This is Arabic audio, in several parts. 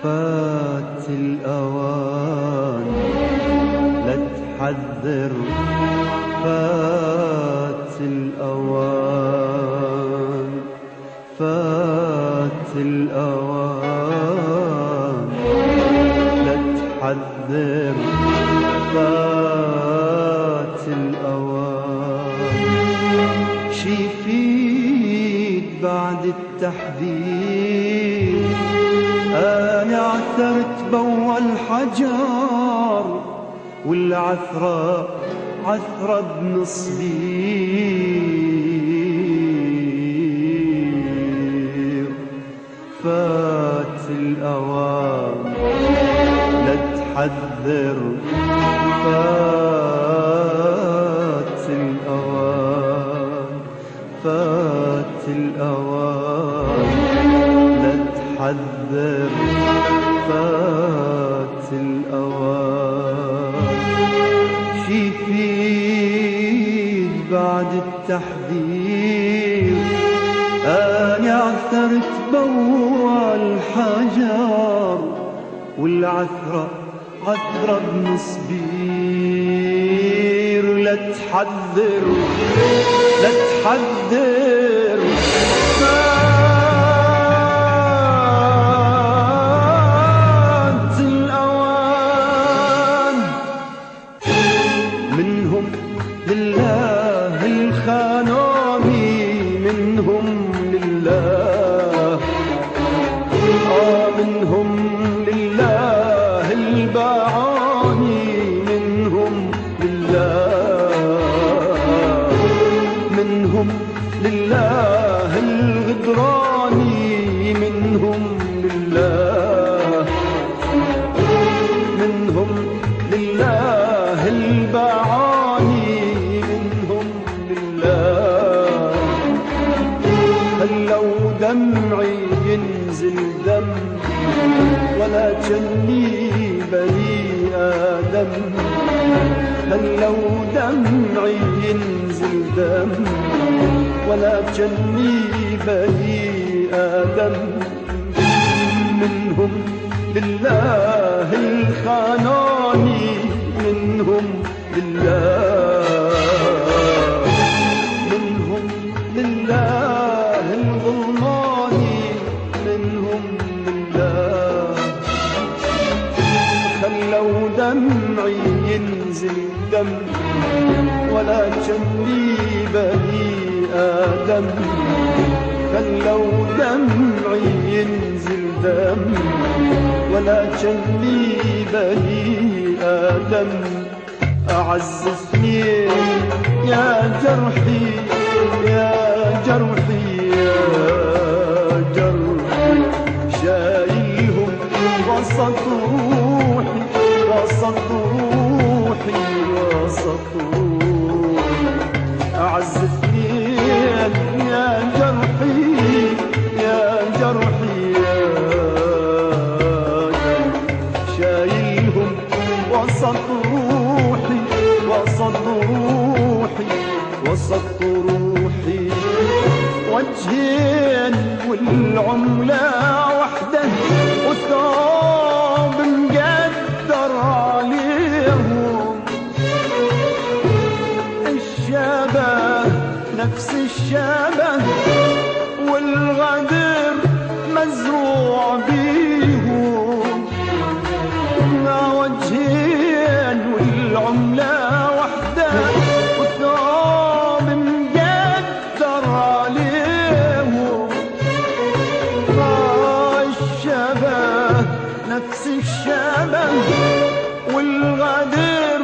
فات الأوان لا تحذر، فات الأوان، فات الأوان لا تحذر، فات الأوان. شي يفيد بعد التحذير؟ أنا عثرت بأول حجر والعثرة عثرة بنصبير. فات الأوان لا تحذر، فات الأوان، فات الأوان لا تحذر، فات الأوان. شي يفيد بعد التحذير؟ أنا عثرت بأول حجر والعثرة عثرة بنصبير. لا تحذر، لا تحذر، فات الأوان. منهم لله الخانوني، منهم لله، منهم لله الباعوني، منهم لله، منهم لله الغدراني، منهم لله، منهم لله الباعوني، منهم لله. هل لو دمعي ينزل دم ولا جني بني آدم؟ هل لو دمعي ينزل دم ولا جني بني آدم؟ منهم لله الخانوني، منهم لله، منهم لله الظلماني، منهم لله. خلوا دمعي ينزل دم ولا جني بني آدم، خلوا دمعي ينزل دم ولا جني بني آدم. أعز اثنين يا جرحي، يا جرحي، يا جرحي، شايلهم وسط روحي، وسط روحي، وسط روحي. أعز اثنين يا جرحي، يا جرحي، يا جرحي، شايلهم وسط روحي، وسط روحي، وسط روحي. وجهين والعملة وحدة، وثوب مقدر عليهم. الشبه نفس الشبه والغدر مزروع بيهم. وجهين والعملة وحدة، وثوب مقدر عليهم. الشبه نفس الشبه والغدر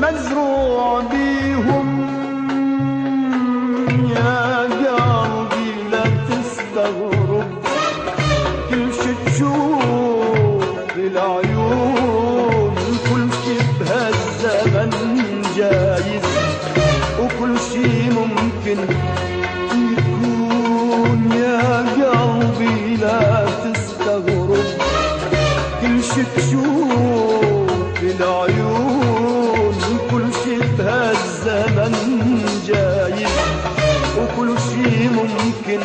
مزروع بيهم. يا قلبي لا تستغرب، كل شي تشوف العيون، كل شي بهالزمن جايز، وكل شي ممكن يكون. يا قلبي لا تستغرب، كل شي تشوف العيون، كل شي بهالزمن جايز، وكل شي ممكن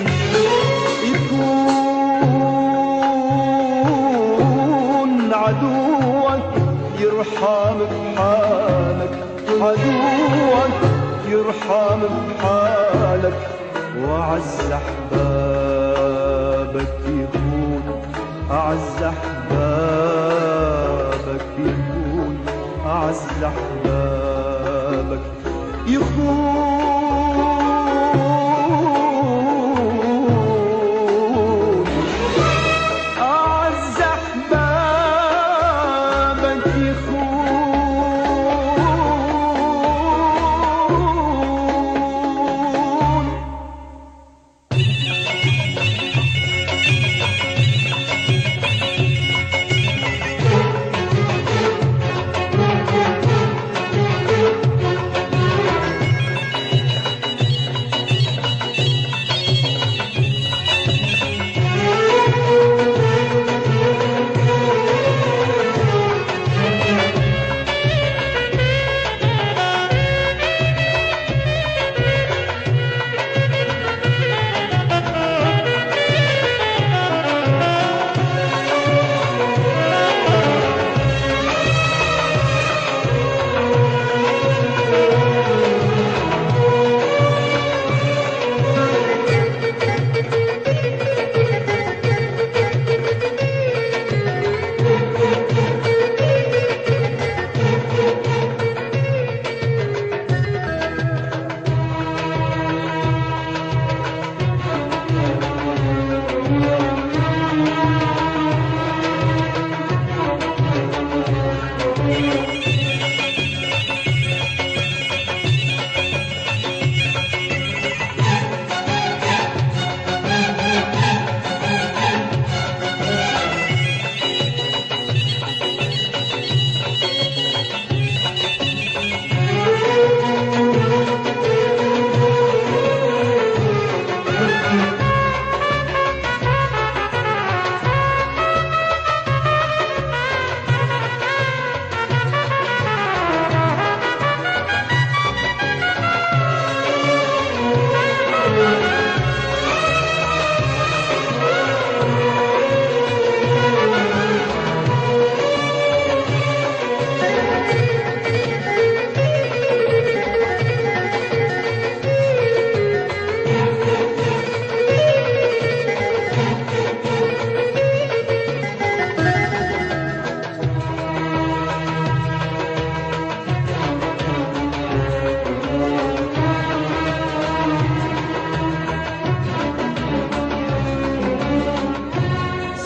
يكون. يرحم بحالك، عدوك يرحم بحالك، وأعز أحبابك يكون، أعز أحبابك يكون، أعز أحبابك يكون.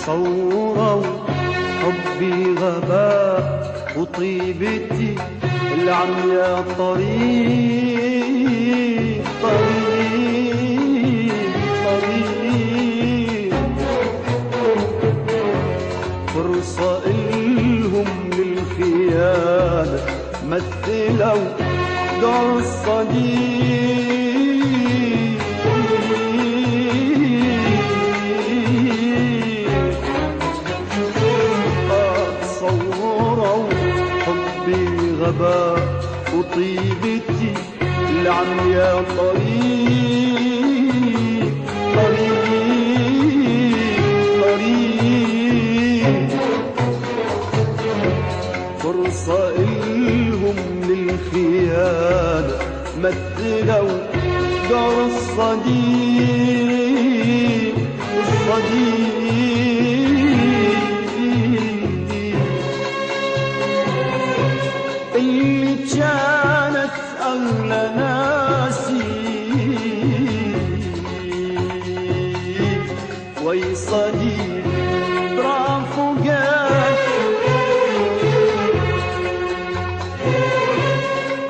صوروا حبي غباء وطيبتي العمياء، طريق طريق طريق، فرصة إلهم للخيانة، مثلوا دور الصديق. غباء وطيبتي العمياء، طريق طريق طريق، فرصة إلهم للخيانة، مثلوا دور الصديق الصديق اللي كانت أغلى ناسي، وي صديق رافقك،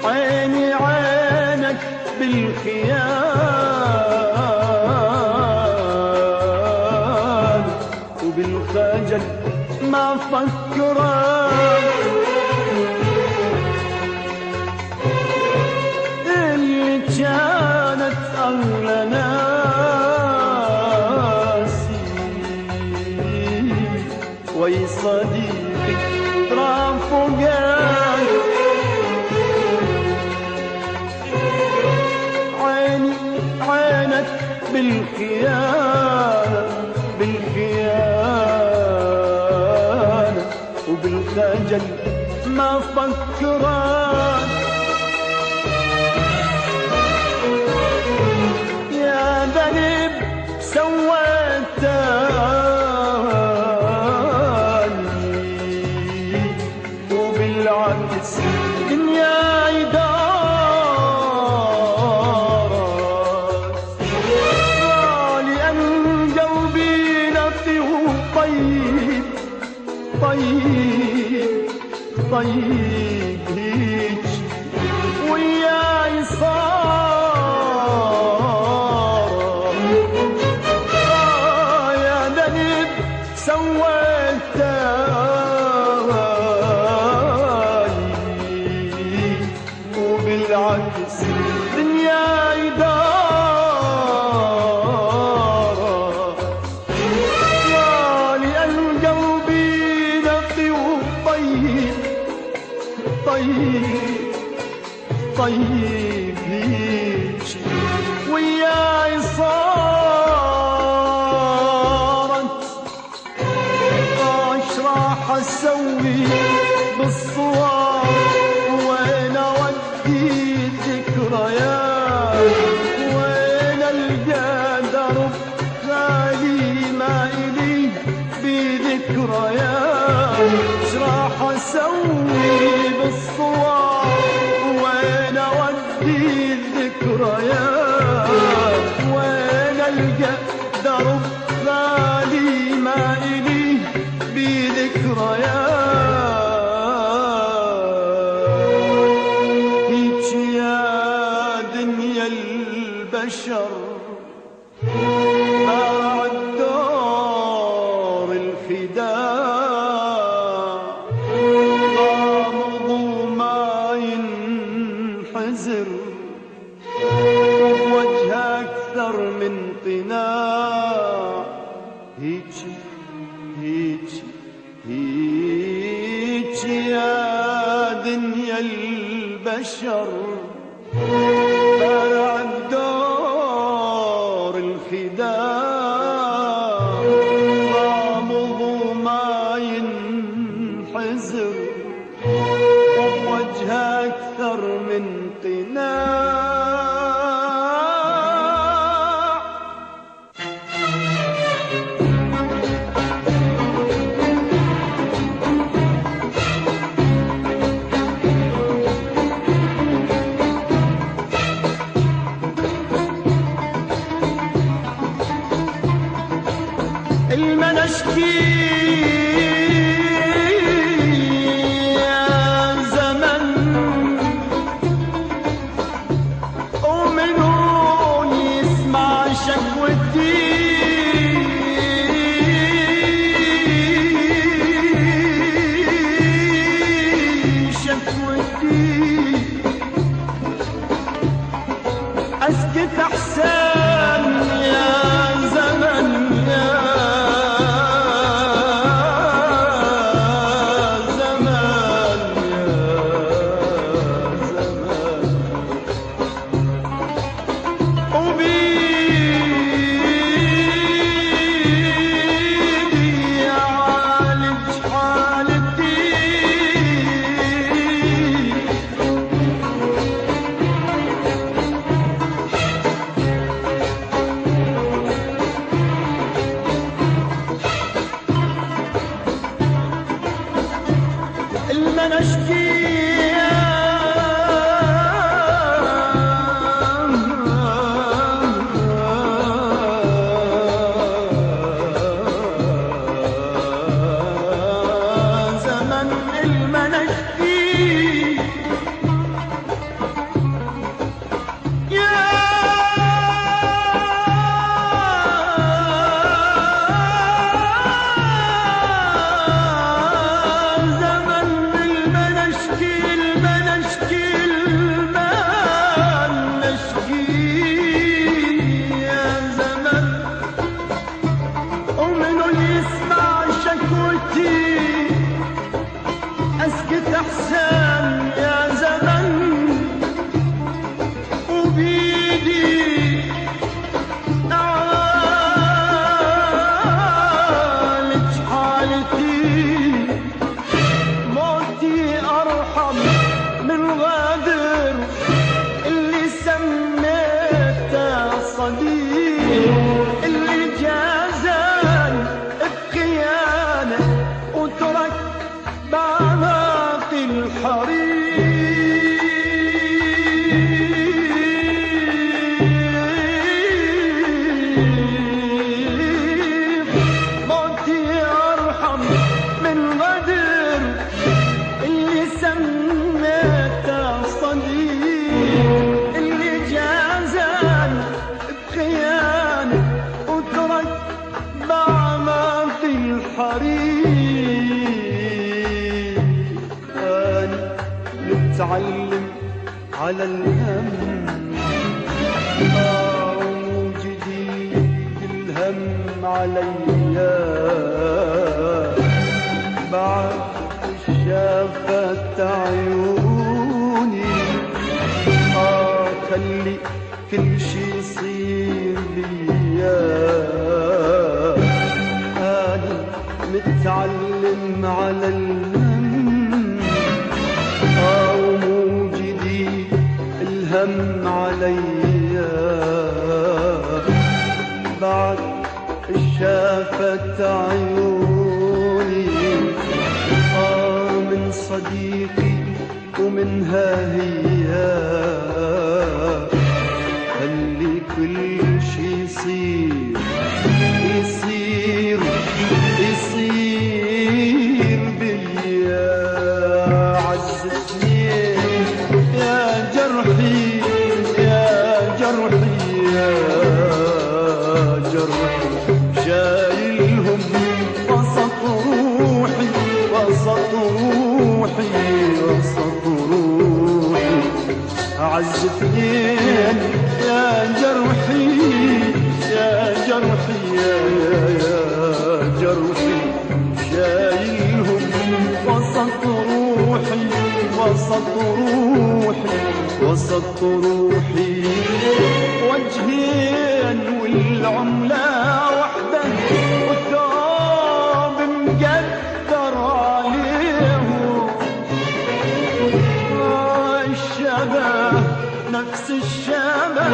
عيني عينك بالخيال وبالخجل ما فكرك، كانت أغلى ناسي، وي صديقي رافقك، عيني عينك بالخيانة بالخيانة وبالخجل ما فكران يا ذنب سويتني وبالعكس دنيا دارت لأن قلبي نقي وطيب طيب طيب هيج وياي صار يا ذنب سويتني وبالعكس دنياي دارت لأن قلبي نقي وطيب طيب طيب هيج وياي صارت ايش راح اسوي بالصور وين اودي ذكريات وين القى درب خالي ما الي بذكريات ايش راح اسوي بالصور وين اودي الذكريات وين القى درب غالي ما الي بذكريات هيك يا دنيا البشر بعد دور الخداع غامض وما ينحزر وجه أكثر من قناع هيك هيك هيك يا دنيا البشر بعد دور الخداع غامض وما ينحزر وبوجه أكثر من قناع المنشكي يا زمن ومنو يسمع شكوتي شكوتي اسكت احسن يا زمن يا المنشكي زمن المنشكي اسكت احسن يا زمن وبيدي اعالج حالتي موتي بأعماق الحريق موتي أرحم من غدر اللي سميته صديق، اللي جازان بخيانة وترك بأعماق الحريق. أنا متعلم على الهم وجديد الهم عليا بعد شافت عيوني. خلي كل شي يصير ليا. أنا متعلم على الهم وموجدي الهم عليا بعد شافت عيوني. من صديقي ومنها هي خلي كل شي يصير يصير يصير بيا. عزتني يا جرحي يا جرحي يا جرحي شايلهم وسط روحي وسط روحي وسط روحي. عزتني يا جرحي يا جرحي يا جرحي شايلهم وسط روحي وسط روحي وسط روحي. وجهين والعملة وحدة والثوب مقدر عليهم. الشبه نفس الشبه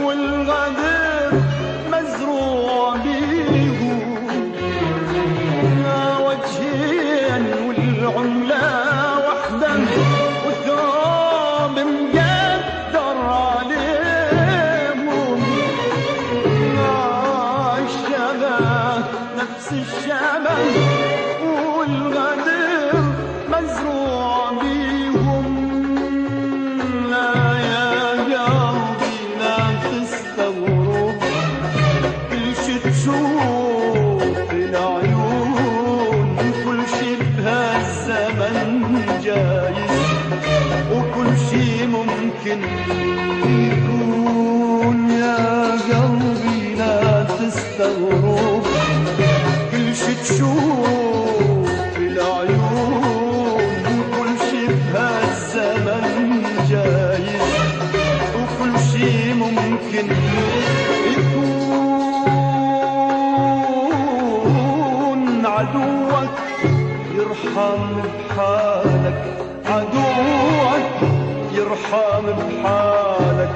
والغدر مزروع بيهم. وجهين والعملة وحدة والثوب مقدر عليهم. الشبه نفس الشبه والغدر مزروع بيهم. لا يا قلبي لا تستغرب كل شي تشوف العيون، كل شي بهالزمن جايز وكل شي ممكن يكون. يا قلبي لا تستغرب كل شي تشوف العيون، كل شي بهالزمن جايز وكل شي ممكن يكون. عدوك يرحم بحالك، عدوك يرحم بحالك،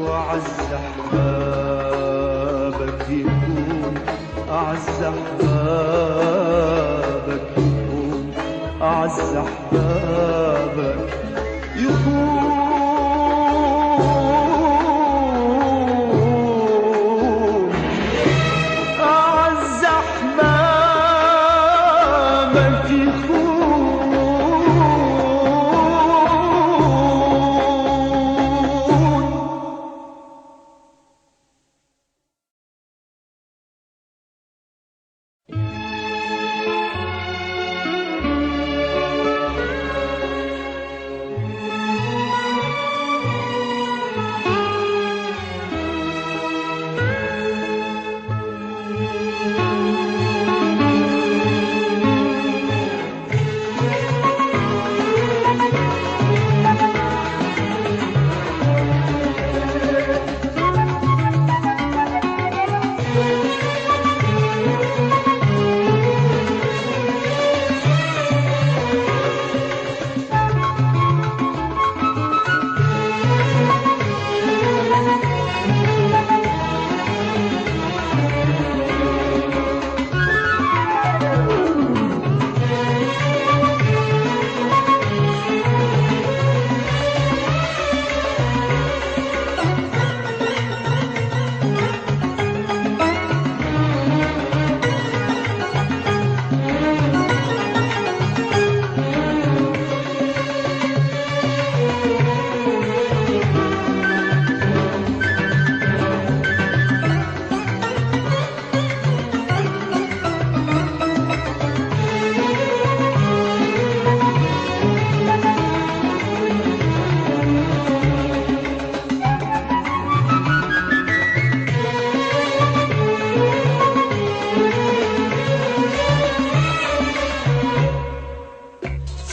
وأعز أحبابك يكون، أعز أحبابك يكون، أعز أحبابك يكون. أعز أحبابك يكون.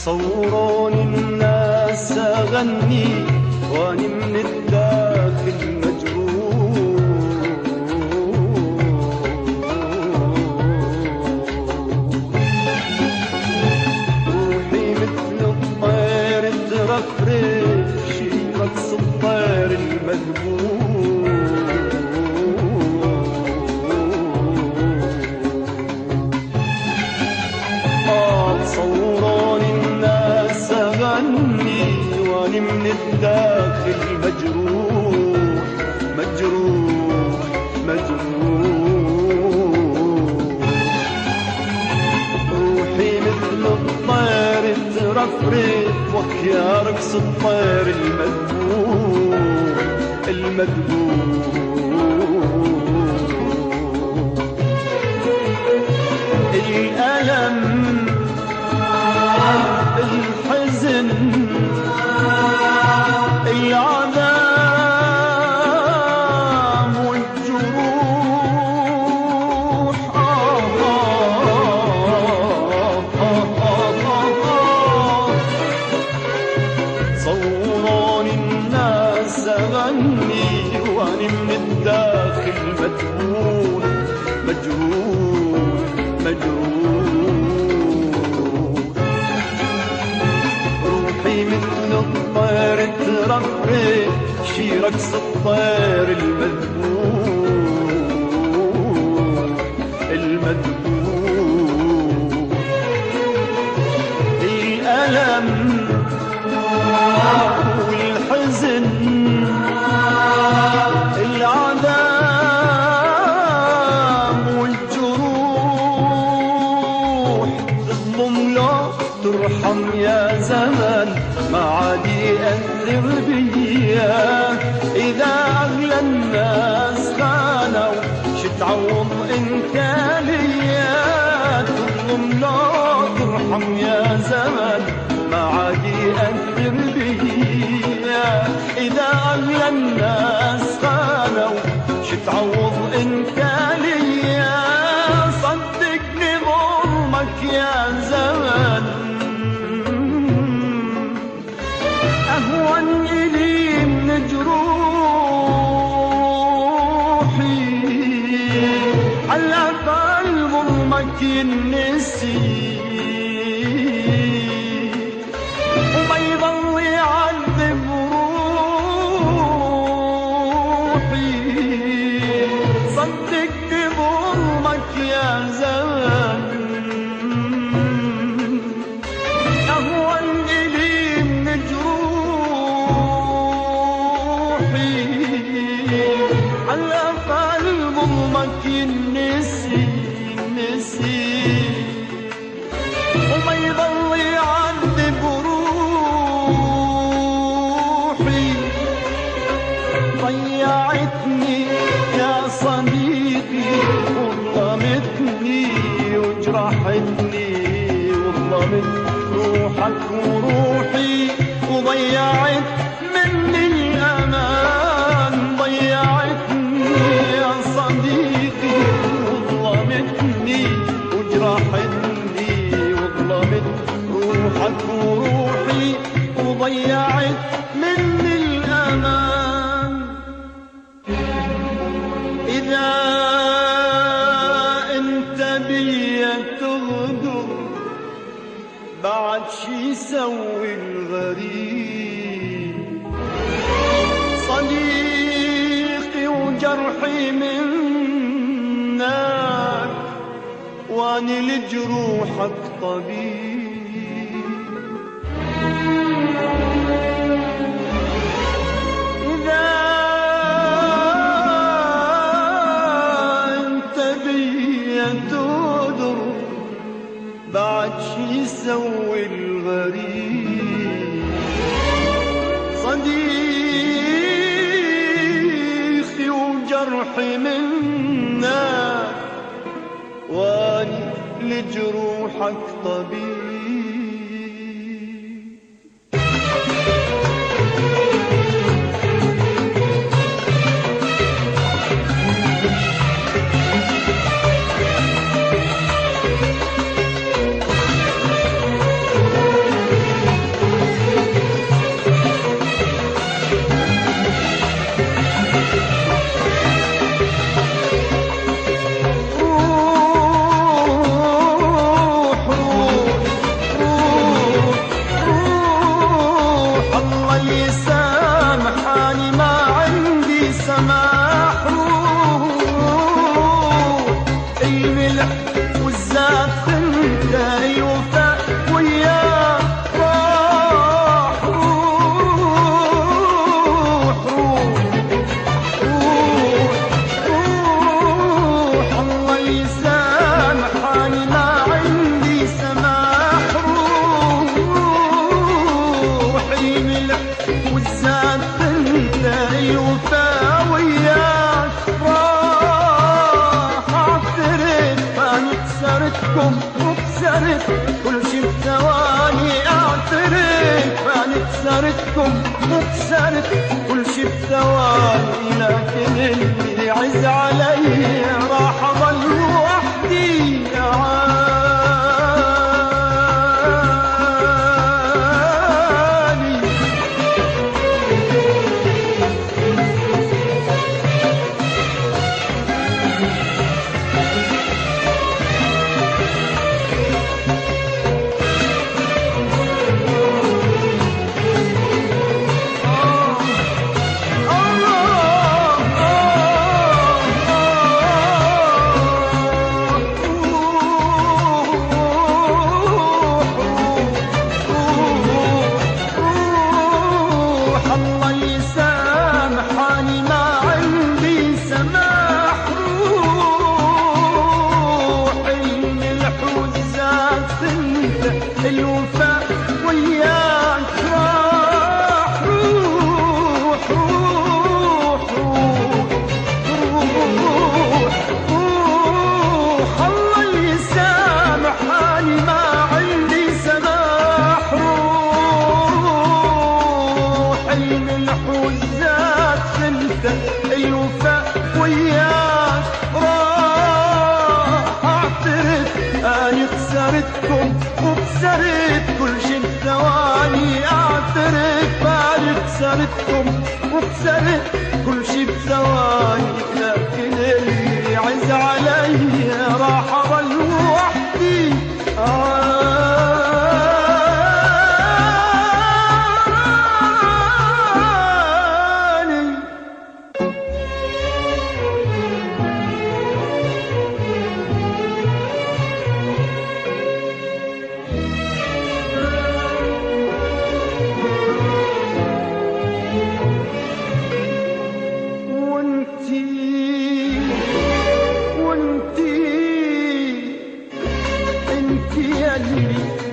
صوروني الناس أغني وأني من الداخل مجروح. روحي مثل الطير ترفرف شي رقص الطير المذبوح. صوروني الناس أغني وأني من الداخل مجروح مجروح مجروح. روحي مثل الطير ترفرف وكيا رقص الطير المذبوح المذبوح. الألم الحزن العذاب والجروح صوروني الناس أغني وأني من الداخل مجروح مجروح مجروح. روحي مثل الطير ترفرف شي رقص الطير المذبوح المذبوح. الألم والحزن العذاب والجروح. تظلم لا ترحم يا زمن ما عاد يأثر بيا. إذا أغلى الناس خانوا شتعوض انت ليا. تظلم لا ترحم يا زمن ما عاد يأثر بيا. إذا أغلى الناس خانوا شتعوض انت ليا. صدقني ظلمك يا زمن أهون إلي من جروحي. على بال ظلمك النسي وما يضل يعذب روحي. صدقني ظلمك يا زمن أهون إلي من جروحي. على بال ظلمك النسي وما يضل يعذب روحي. ضيعتني يا صديقي وظلمتني وجرحتني وظلمت روحك وروحي. وضيعت مني الأمان ضيعتني يا صديقي وظلمتني وجرحتني وظلمت روحك وروحي. وضيعت مني الأمان. إذا أنت بي تغدر بعد شي يسوي الغريب. صديقي وجرحي منك واني لجروحك طبيب. إذا أنت بي تغدر بعد شي يسوي الغريب. صديقي وجرحي منك واني لجروحك طبيب. وبكسرتكم وكسرت كل شي بثواني، لكن اللي يعز علي راح اضل وحدي الوفاء وياك راح روح روح روح روح الله يسامح اني ما عندي سماح روح الملح والزيت انت الوفاء وياك راح اعترف اني خسرتكم وكسرت كل شي بثواني، اعترف اني خسرتكم وكسرت كل شي بثواني، لكن اللي يعز علي راح اضل وحدي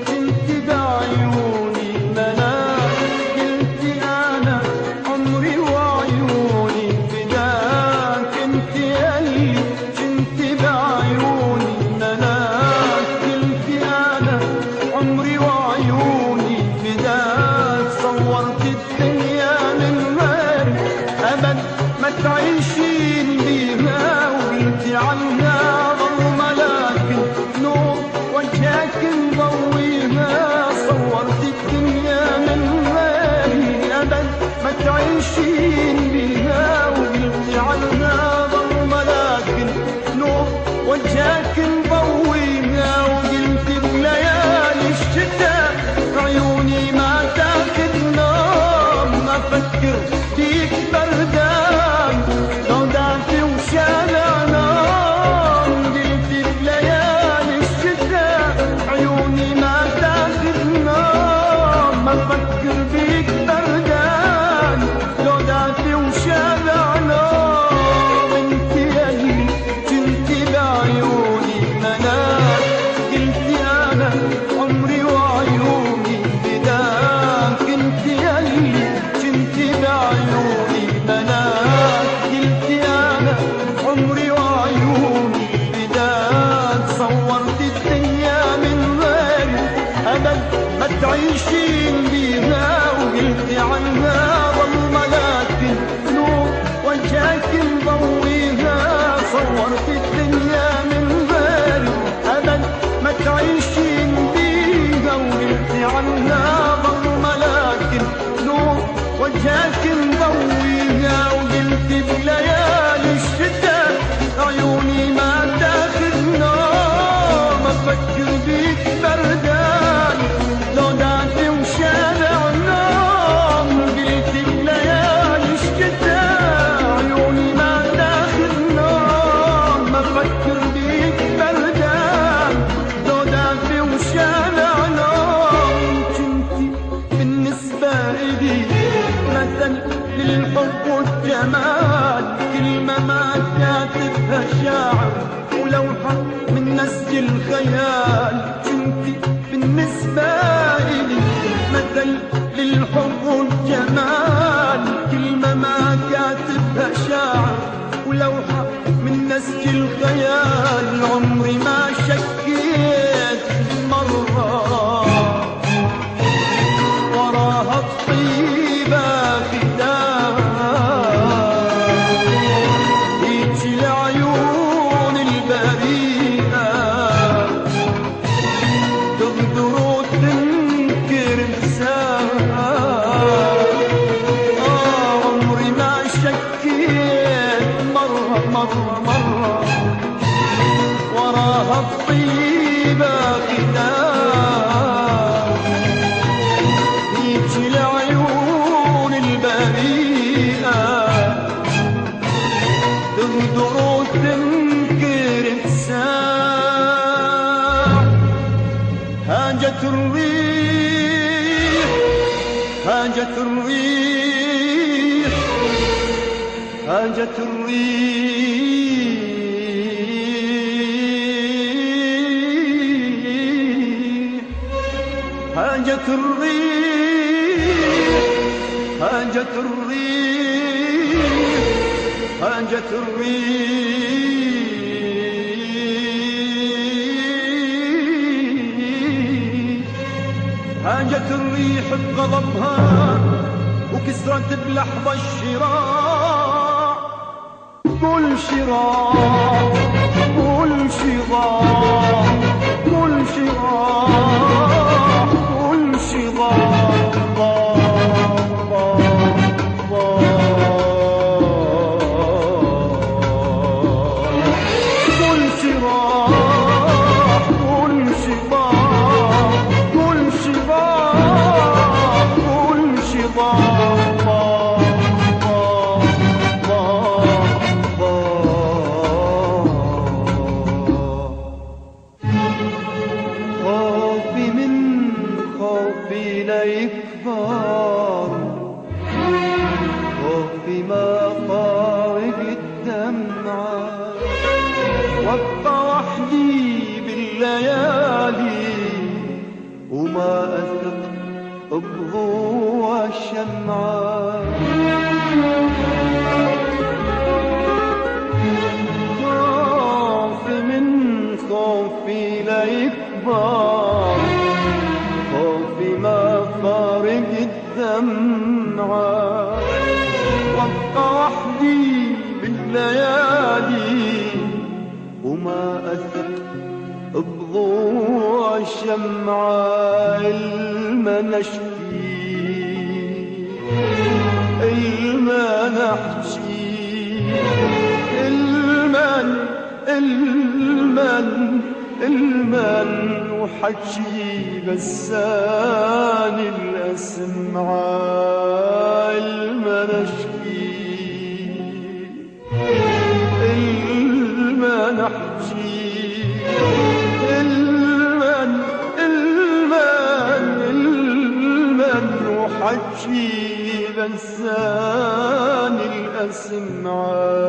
انت بعيوني مناك، قلت انا عمري وعيوني فداك، انت يلي انت بعيوني مناك، قلت انا عمري وعيوني فداك، صورت الدنيا من غير ابد ما تعيشين بيها، وقلت عنها ظلمه لكن نور وجهك مضويها، صورت الدنيا من غيري ابد ما تعيشين بيها، وقلت عنها ظلمه لكن نور وجهك مضويها، وقلت بليالي الشتاء عيوني ما تاخذ نوم، ما افكر فيك بردان لو دافي وشارع نوم، قلت بليالي الشتاء عيوني ما تاخذ نوم، ما افكر بيك بردان لو دافي وشارع نوم، انت يلي كنت بعيوني مناك، قلت انا عمري وعيوني فداك، انت يلي كنت بعيوني مناك، قلت انا عمري وعيوني فداك، صورت الدنيا من غيري ابد ما تعيشين بيها، وقلت عنها ظلمه لكن نور وجهك مضويها، صورت الدنيا من غيري ابد ما تعيشين بيها، وقلت عنها ظلمه لكن نور وجهك مضويها، وقلت بليالي الشتاء عيوني ما تاخذ نوم، افكر بيك بردان لو دافي وشارع نوم، قلت بليالي الشتاء عيوني ما تاخذ نوم، افكر بيك بردان لو دافي وشارع نوم، كنت هاجت الريح هاجت الريح هاجت الريح هاجت الريح هاجت الريح هاجت الريح هاجت الريح بغضبها وكسرت بلحظة الشراع كل شراع كل شراع كل شراع كل خوفي لا يكبر خوفي ما طارق الدمعة وابقى وحدي بالليالي وما أثق بضوء الشمعة خوفي من خوفي لا يكبر خوفي ما فارق الدمعة وابقى وحدي بالليالي وما أثق بضوء الشمعة الما نشكي الما نحكي المن وحكي غسان الأسمعة الما نشكي الما نحكي المن وحكي غسان الأسمعة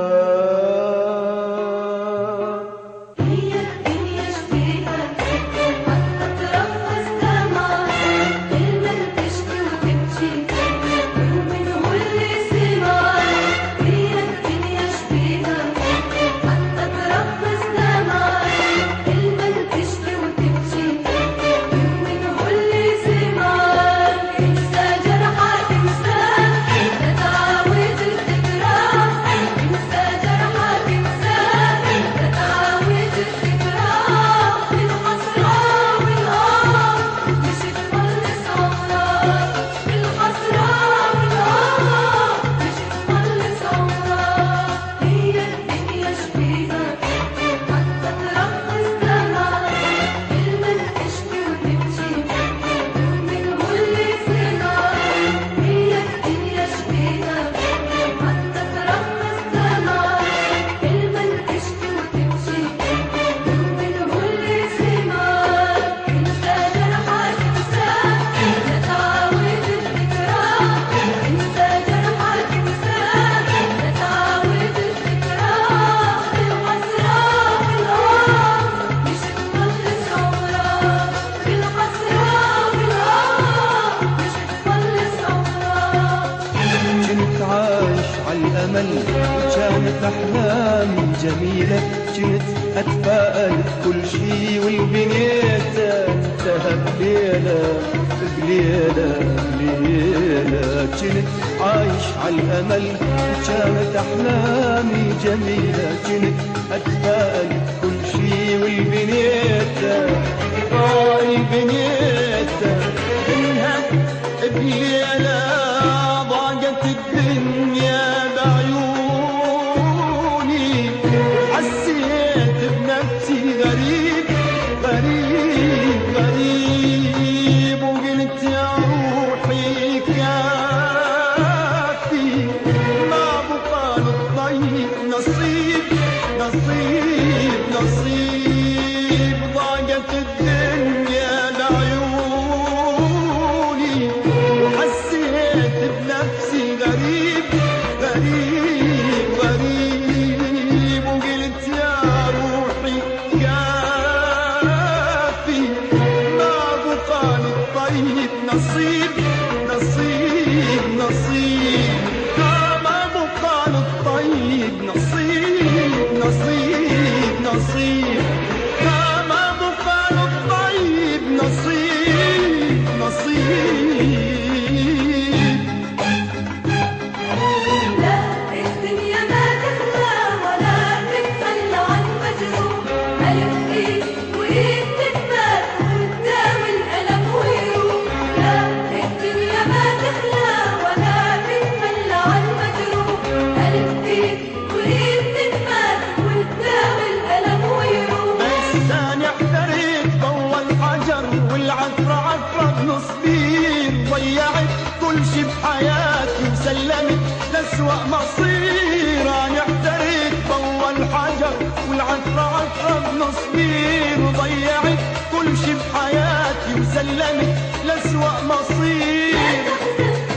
كانت أحلامي جميلة كنت أتفائل بكل شي والبنيتها انتهى بليلة بليلة بليلة كنت عايش على الأمل كانت أحلامي جميلة كنت أتفائل بكل شي والبنيتها البنيتها إنها بليلة ضاقت الدنيا بعيوني حسيت بنفسي غريب غريب غريب وقلت يا روحي كافي ما بقى للطيب نصيب نصيب نصيب ضاقت الدنيا بعيوني نصيب نصيب نصيب نصيب تمام وقال الطيب نصيب نصيب نصيب تمام وقال الطيب نصيب نصيب ضيعت كل شي بحياتي وسلمت لأسوأ مصير. أنا اعتريت بأول حجر والعفرة عفرة بنصبير وضيعت كل شي بحياتي وسلمت لأسوأ مصير.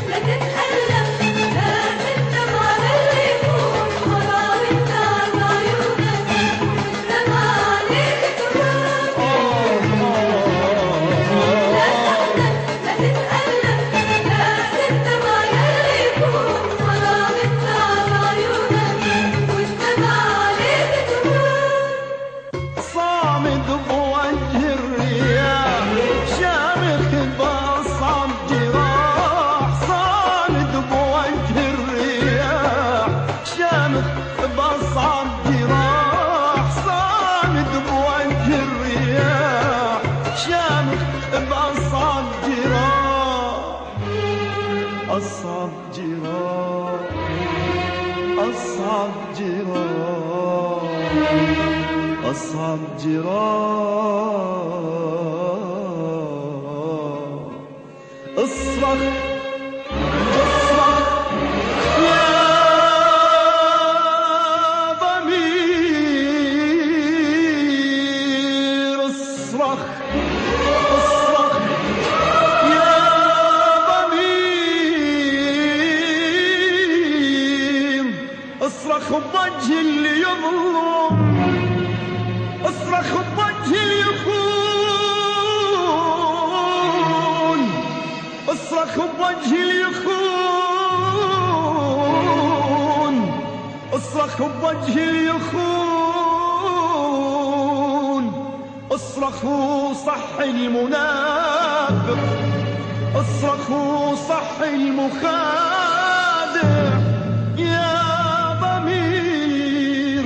لا تتألم لا تندم على اللي يكون حرام انت على عيونك والدمع عليك تراب. لا تحزن لا تتألم لا تندم على اللي يكون حرام انت على عيونك والدمع عليك تراب. صامد بوجه الرياح شامخ بأصعب جراح. صامد بوجه الرياح شامخ بأصعب جراح. صامد بوجه الرياح شامخ بأصعب جراح. أصعب جراح أصعب جراح أصعب جراح. اصرخ اصرخ يا ضمير. اصرخ اصرخ يا ضمير. اصرخ بوجه اللي يظلم. اصرخ بوجه اللي يخون. اصرخ بوجه اللي يخون. اصرخ بوجه اللي يخون. اصرخ صح المنافق. اصرخ صح المخادع يا ضمير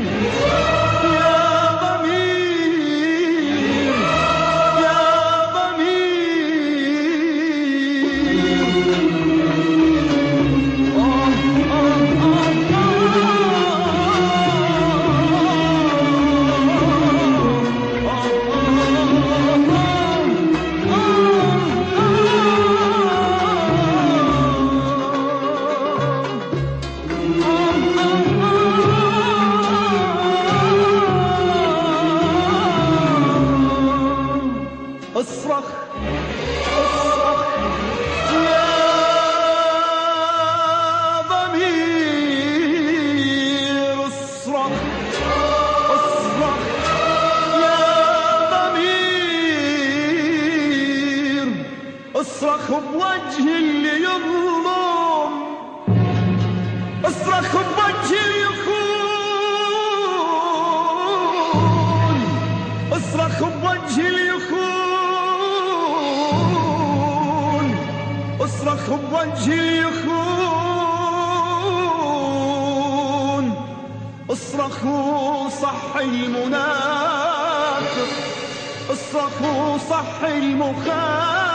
يا ضمير يا اصرخ اصرخ يا ضمير. اصرخ اصرخ يا ضمير. اصرخ بوجه اللي يظلم. اصرخ بوجه اللي يخون. اصرخ بوجه اللي يخون. اصرخ بوجه اللي يخون. اصرخ صح المنافق. اصرخ صح المخالف